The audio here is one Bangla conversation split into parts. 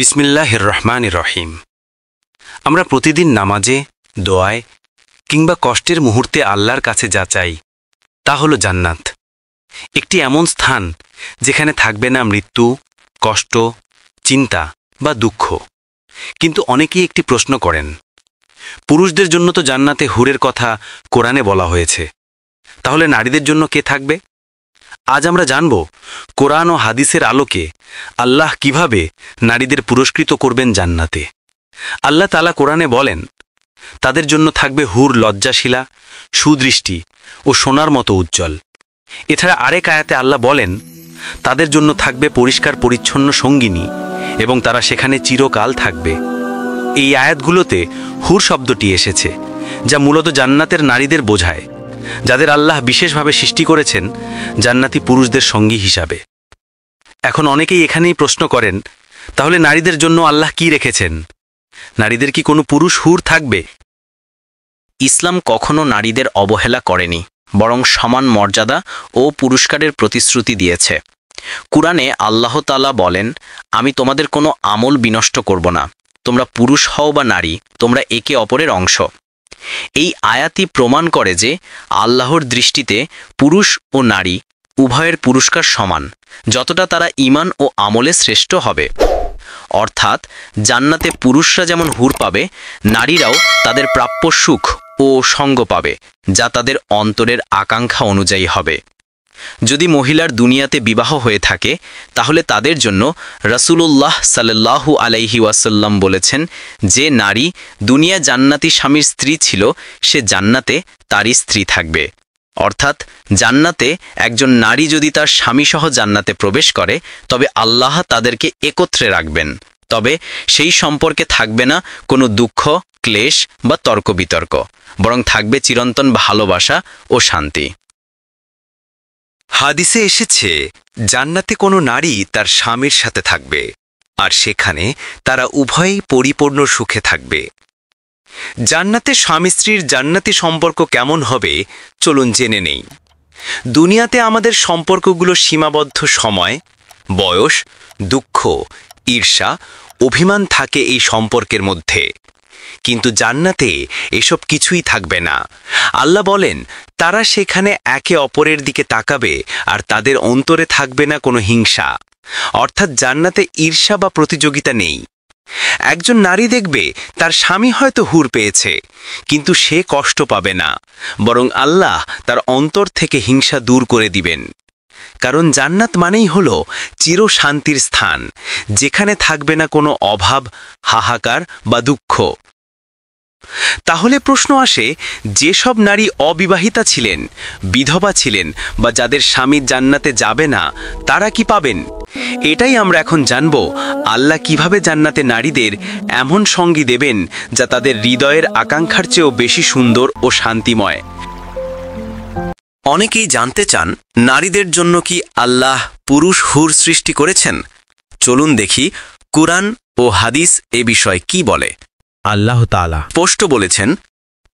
বিসমিল্লাহির রহমানির রহিম। আমরা প্রতিদিন নামাজে, দোয়ায় কিংবা কষ্টের মুহূর্তে আল্লাহর কাছে যা চাই তা হলো জান্নাত। একটি এমন স্থান যেখানে থাকবে না মৃত্যু, কষ্ট, চিন্তা বা দুঃখ। কিন্তু অনেকেই একটি প্রশ্ন করেন, পুরুষদের জন্য তো জান্নাতে হুরের কথা কোরআনে বলা হয়েছে, তাহলে নারীদের জন্য কে থাকবে? আজ আমরা জানব কোরআন ও হাদিসের আলোকে আল্লাহ কিভাবে নারীদের পুরস্কৃত করবেন জান্নাতে। আল্লাহ তাআলা কোরআনে বলেন, তাদের জন্য থাকবে হুর লজ্জাশীলা, সুদৃষ্টি ও সোনার মতো উজ্জ্বল। এছাড়া আরেক আয়াতে আল্লাহ বলেন, তাদের জন্য থাকবে পরিষ্কার পরিচ্ছন্ন সঙ্গিনী এবং তারা সেখানে চিরকাল থাকবে। এই আয়াতগুলোতে হুর শব্দটি এসেছে, যা মূলত জান্নাতের নারীদের বোঝায়, যাদের আল্লাহ বিশেষভাবে সৃষ্টি করেছেন জান্নাতি পুরুষদের সঙ্গী হিসাবে। এখন অনেকেই এখানেই প্রশ্ন করেন, তাহলে নারীদের জন্য আল্লাহ কি রেখেছেন? নারীদের কি কোনো পুরুষ হুর থাকবে? ইসলাম কখনো নারীদের অবহেলা করেনি, বরং সমান মর্যাদা ও পুরস্কারের প্রতিশ্রুতি দিয়েছে। কুরআনে আল্লাহ তাআলা বলেন, আমি তোমাদের কোনো আমল বিনষ্ট করব না, তোমরা পুরুষ হও বা নারী, তোমরা একে অপরের অংশ। এই আয়াতই প্রমাণ করে যে আল্লাহর দৃষ্টিতে পুরুষ ও নারী উভয়ের পুরস্কার সমান, যতটা তারা ঈমান ও আমলে শ্রেষ্ঠ হবে। অর্থাৎ জান্নাতে পুরুষরা যেমন হুর পাবে, নারীরাও তাদের প্রাপ্য সুখ ও সঙ্গ পাবে, যা তাদের অন্তরের আকাঙ্ক্ষা অনুযায়ী হবে। যদি মহিলার দুনিয়াতে বিবাহ হয়ে থাকে, তাহলে তাদের জন্য রাসূলুল্লাহ সাল্লাল্লাহু আলাইহি ওয়াসাল্লাম বলেছেন, যে নারী দুনিয়া জান্নাতি স্বামীর স্ত্রী ছিল, সে জান্নাতে তারই স্ত্রী থাকবে। অর্থাৎ জান্নাতে একজন নারী যদি তার স্বামীসহ জান্নাতে প্রবেশ করে, তবে আল্লাহ তাদেরকে একত্রে রাখবেন। তবে সেই সম্পর্কে থাকবে না কোনো দুঃখ, ক্লেশ বা তর্ক বিতর্ক, বরং থাকবে চিরন্তন ভালোবাসা ও শান্তি। হাদিসে এসেছে, জান্নাতে কোনো নারী তার স্বামীর সাথে থাকবে, আর সেখানে তারা উভয়েই পরিপূর্ণ সুখে থাকবে। জান্নাতে স্বামী স্ত্রীর জান্নাতি সম্পর্ক কেমন হবে চলুন জেনে নেই। দুনিয়াতে আমাদের সম্পর্কগুলো সীমাবদ্ধ সময়, বয়স, দুঃখ, ঈর্ষা, অভিমান থাকে এই সম্পর্কের মধ্যে। কিন্তু জান্নাতে এসব কিছুই থাকবে না। আল্লাহ বলেন, তারা সেখানে একে অপরের দিকে তাকাবে আর তাদের অন্তরে থাকবে না কোনো হিংসা। অর্থাৎ জান্নাতে ঈর্ষা বা প্রতিযোগিতা নেই। একজন নারী দেখবে তার স্বামী হয়তো হুর পেয়েছে, কিন্তু সে কষ্ট পাবে না, বরং আল্লাহ তার অন্তর থেকে হিংসা দূর করে দিবেন। কারণ জান্নাত মানেই হলো চির শান্তির স্থান, যেখানে থাকবে না কোনো অভাব, হাহাকার বা দুঃখ। তাহলে প্রশ্ন আসে, যেসব নারী অবিবাহিতা ছিলেন, বিধবা ছিলেন বা যাদের স্বামী জান্নাতে যাবে না, তারা কি পাবেন? এটাই আমরা এখন জানব, আল্লাহ কিভাবে জান্নাতে নারীদের এমন সঙ্গী দেবেন যা তাদের হৃদয়ের আকাঙ্ক্ষার চেয়েও বেশি সুন্দর ও শান্তিময়। অনেকেই জানতে চান, নারীদের জন্য কি আল্লাহ পুরুষ হুর সৃষ্টি করেছেন? চলুন দেখি কুরআন ও হাদিস এ বিষয়ে কি বলে। আল্লাহ তাআলা স্পষ্ট বলেছেন,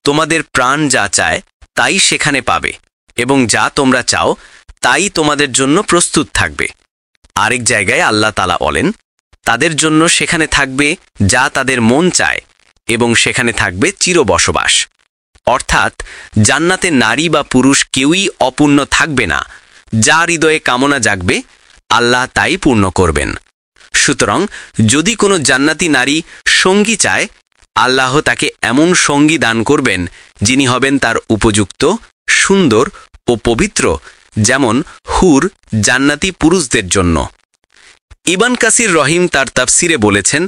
তোমাদের প্রাণ যা চায় তাই সেখানে পাবে, এবং যা তোমরা চাও তাই তোমাদের জন্য প্রস্তুত থাকবে। আরেক জায়গায় আল্লাহ তাআলা বলেন, তাদের জন্য সেখানে থাকবে যা তাদের মন চায়, এবং সেখানে থাকবে চির বসবাস। অর্থাৎ জান্নাতে নারী বা পুরুষ কেউই অপূর্ণ থাকবে না। যা হৃদয়ে কামনা জাগবে, আল্লাহ তাই পূর্ণ করবেন। সুতরাং যদি কোনো জান্নাতি নারী সঙ্গী চায়, আল্লাহ তাকে এমন সঙ্গী দান করবেন যিনি হবেন তার উপযুক্ত, সুন্দর ও পবিত্র, যেমন হুর জান্নাতি পুরুষদের জন্য। ইবন কাসির রহিম তার তাফসিরে বলেছেন,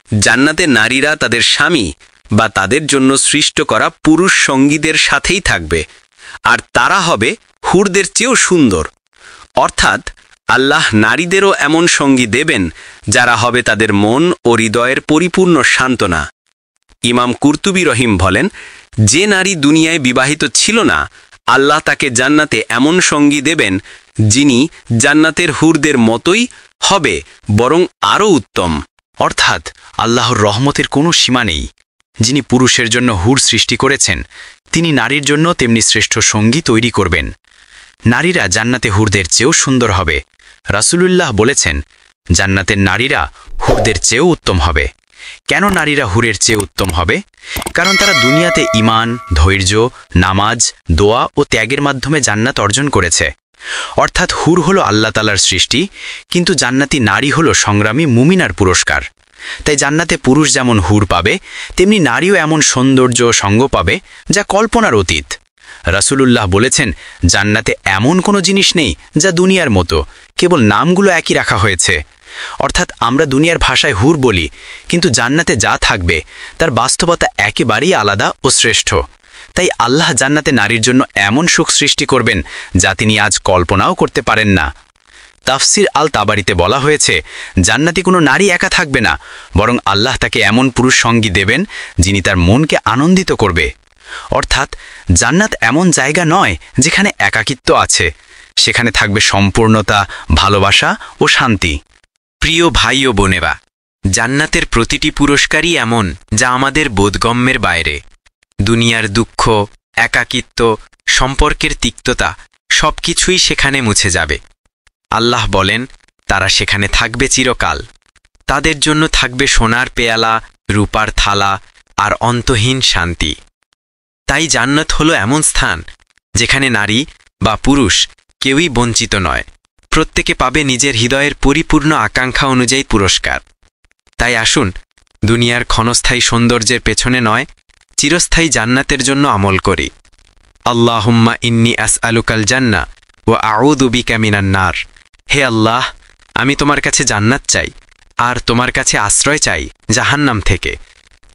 জান্নাতে নারীরা তাদের স্বামী বা তাদের জন্য সৃষ্ট করা পুরুষ সঙ্গীদের সাথেই থাকবে, আর তারা হবে হুরদের চেয়েও সুন্দর। অর্থাৎ আল্লাহ নারীদেরও এমন সঙ্গী দেবেন যারা হবে তাদের মন ও হৃদয়ের পরিপূর্ণ সান্ত্বনা। ইমাম কুরতুবী রহিম বলেন, যে নারী দুনিয়ায় বিবাহিত ছিল না, আল্লাহ তাকে জান্নাতে এমন সঙ্গী দেবেন যিনি জান্নাতের হুরদের মতোই হবে, বরং আরও উত্তম। অর্থাৎ আল্লাহর রহমতের কোনো সীমা নেই। যিনি পুরুষের জন্য হুর সৃষ্টি করেছেন, তিনি নারীর জন্য তেমনি শ্রেষ্ঠ সঙ্গী তৈরি করবেন। নারীরা জান্নাতে হুরদের চেয়েও সুন্দর হবে। রাসূলুল্লাহ বলেছেন, জান্নাতের নারীরা হুরদের চেয়েও উত্তম হবে। কেন নারীরা হুরের চেয়ে উত্তম হবে? কারণ তারা দুনিয়াতে ঈমান, ধৈর্য, নামাজ, দোয়া ও ত্যাগের মাধ্যমে জান্নাত অর্জন করেছে। অর্থাৎ হুর হলো আল্লাহ তাআলার সৃষ্টি, কিন্তু জান্নাতি নারী হলো সংগ্রামী মুমিনার পুরস্কার। তাই জান্নাতে পুরুষ যেমন হুর পাবে, তেমনি নারীও এমন সৌন্দর্য ও সঙ্গ পাবে যা কল্পনার অতীত। রাসূলুল্লাহ বলেছেন, জান্নাতে এমন কোনো জিনিস নেই যা দুনিয়ার মতো, কেবল নামগুলো একই রাখা হয়েছে। অর্থাৎ আমরা দুনিয়ার ভাষায় হুর বলি, কিন্তু জান্নাতে যা থাকবে তার বাস্তবতা একেবারেই আলাদা ও শ্রেষ্ঠ। তাই আল্লাহ জান্নাতে নারীর জন্য এমন সুখ সৃষ্টি করবেন যা তিনি আজ কল্পনাও করতে পারেন না। তাফসির আল তাবারিতে বলা হয়েছে, জান্নাতি কোনো নারী একা থাকবে না, বরং আল্লাহ তাকে এমন পুরুষ সঙ্গী দেবেন যিনি তার মনকে আনন্দিত করবে। অর্থাৎ জান্নাত এমন জায়গা নয় যেখানে একাকিত্ব আছে, সেখানে থাকবে সম্পূর্ণতা, ভালোবাসা ও শান্তি। প্রিয় ভাই ও বোনেরা, জান্নাতের প্রতিটি পুরস্কারই এমন যা আমাদের বোধগম্যের বাইরে। দুনিয়ার দুঃখ, একাকিত্ব, সম্পর্কের তিক্ততা সবকিছুই সেখানে মুছে যাবে। আল্লাহ বলেন, তারা সেখানে থাকবে চিরকাল। তাদের জন্য থাকবে সোনার পেয়ালা, রূপার থালা আর অন্তহীন শান্তি। তাই জান্নাত হলো এমন স্থান যেখানে নারী বা পুরুষ কেউই বঞ্চিত নয়, প্রত্যেকে পাবে নিজের হৃদয়ের পরিপূর্ণ আকাঙ্ক্ষা অনুযায়ী পুরস্কার। তাই আসুন, দুনিয়ার ক্ষণস্থায়ী সৌন্দর্যের পেছনে নয়, চিরস্থায়ী জান্নাতের জন্য আমল করি। আল্লাহুম্মা ইন্নী আসআলুকাল জান্নাহ ওয়া আউযু বিকা মিনান নার। হে আল্লাহ, আমি তোমার কাছে জান্নাত চাই আর তোমার কাছে আশ্রয় চাই জাহান্নাম থেকে।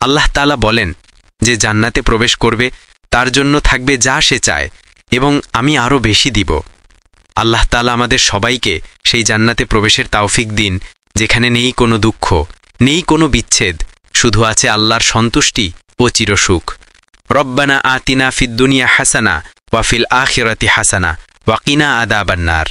আল্লাহ তাআলা বলেন যে জান্নাতে প্রবেশ করবে তার জন্য থাকবে যা সে চায়, এবং আমি আরও বেশি দিব। আল্লাহ তাআলা আমাদের সবাইকে সেই জান্নাতে প্রবেশের তৌফিক দিন, যেখানে নেই কোনো দুঃখ, নেই কোনো বিচ্ছেদ, শুধু আছে আল্লাহর সন্তুষ্টি ও চিরসুখ। রব্বানা আতিনা ফিদ দুনিয়া হাসানা ওয়া ফিল আখিরাতি হাসানা ওয়া কিনা আযাবান নার।